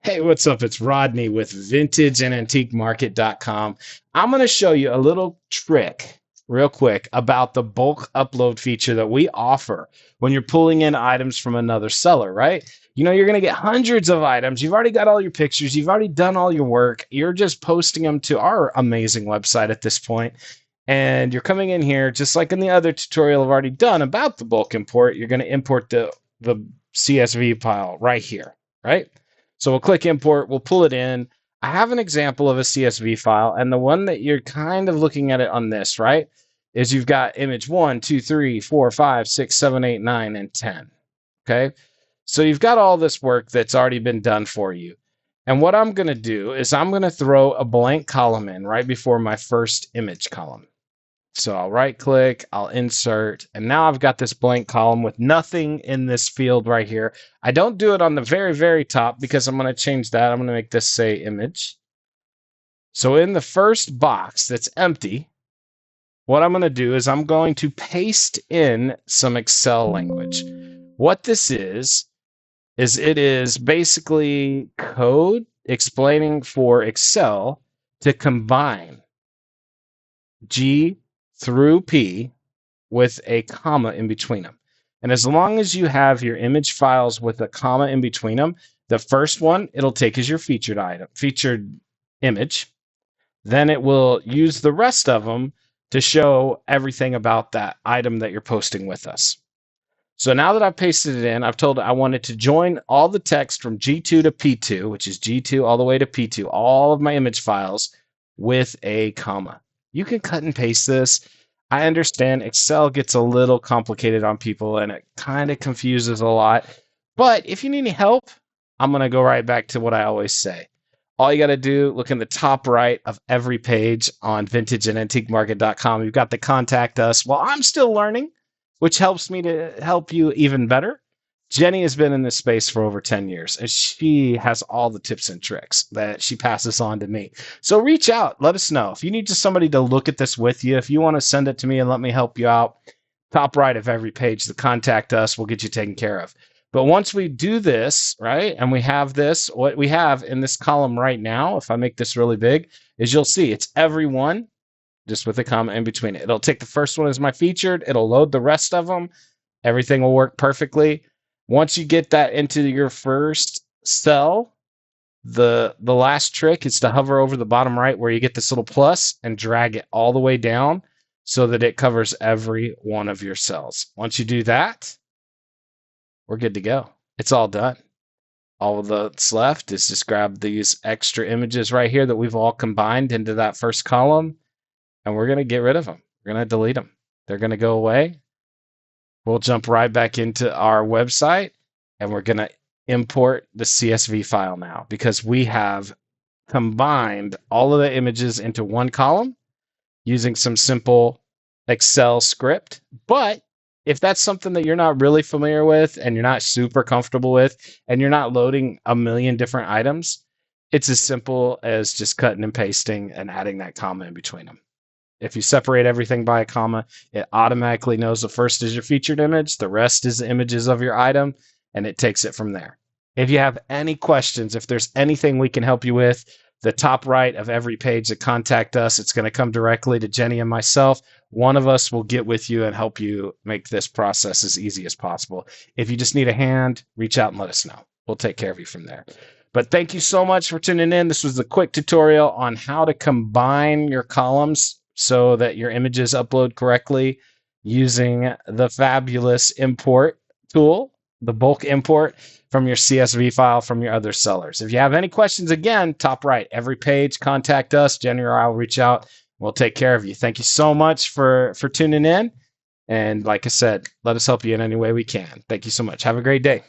Hey, what's up? It's Rodney with vintageandantiquemarket.com. I'm going to show you a little trick real quick about the bulk upload feature that we offer when you're pulling in items from another seller, right? You're going to get hundreds of items. You've already got all your pictures. You've already done all your work. You're just posting them to our amazing website at this point. And you're coming in here, just like in the other tutorial I've already done about the bulk import. You're going to import the CSV file right here, right? So we'll click import, we'll pull it in. I have an example of a CSV file, and the one that you're kind of looking at it on this, right, is you've got image 1, 2, 3, 4, 5, 6, 7, 8, 9, and 10. Okay, so you've got all this work that's already been done for you. And what I'm going to do is I'm going to throw a blank column in right before my first image column. So I'll right click, I'll insert, and now I've got this blank column with nothing in this field right here. I don't do it on the very, very top because I'm going to change that. I'm going to make this say image. So in the first box that's empty, what I'm going to do is I'm going to paste in some Excel language. What this is it is basically code explaining for Excel to combine G through P with a comma in between them. And as long as you have your image files with a comma in between them, the first one it'll take as your featured image. Then it will use the rest of them to show everything about that item that you're posting with us. So now that I've pasted it in, I've told it I want it to join all the text from G2 to P2, which is G2 all the way to P2, all of my image files with a comma. You can cut and paste this. I understand Excel gets a little complicated on people and it kind of confuses a lot. But if you need any help, I'm going to go right back to what I always say. All you got to do, look in the top right of every page on vintageandantiquemarket.com. You've got the contact us. Well, I'm still learning, which helps me to help you even better. Jennie has been in this space for over 10 years, and she has all the tips and tricks that she passes on to me. So reach out. Let us know. If you need just somebody to look at this with you, if you want to send it to me and let me help you out, top right of every page, the contact us, we'll get you taken care of. But once we do this, right, and we have this, what we have in this column right now, if I make this really big, is you'll see it's every one, just with a comma in between it. It'll take the first one as my featured. It'll load the rest of them. Everything will work perfectly. Once you get that into your first cell, the last trick is to hover over the bottom right where you get this little plus and drag it all the way down so that it covers every one of your cells. Once you do that, we're good to go. It's all done. All that's left is just grab these extra images right here that we've all combined into that first column, and we're going to get rid of them. We're going to delete them. They're going to go away. We'll jump right back into our website, and we're going to import the CSV file now because we have combined all of the images into one column using some simple Excel script. But if that's something that you're not really familiar with and you're not super comfortable with and you're not loading a million different items, it's as simple as just cutting and pasting and adding that comma in between them. If you separate everything by a comma, it automatically knows the first is your featured image, the rest is the images of your item, and it takes it from there. If you have any questions, if there's anything we can help you with, the top right of every page that contact us, it's going to come directly to Jennie and myself. One of us will get with you and help you make this process as easy as possible. If you just need a hand, reach out and let us know. We'll take care of you from there. But thank you so much for tuning in. This was a quick tutorial on how to combine your columns so that your images upload correctly using the fabulous import tool, the bulk import from your CSV file from your other sellers. If you have any questions, again, top right, every page, contact us. Jennie or I will reach out. We'll take care of you. Thank you so much for tuning in. And like I said, let us help you in any way we can. Thank you so much. Have a great day.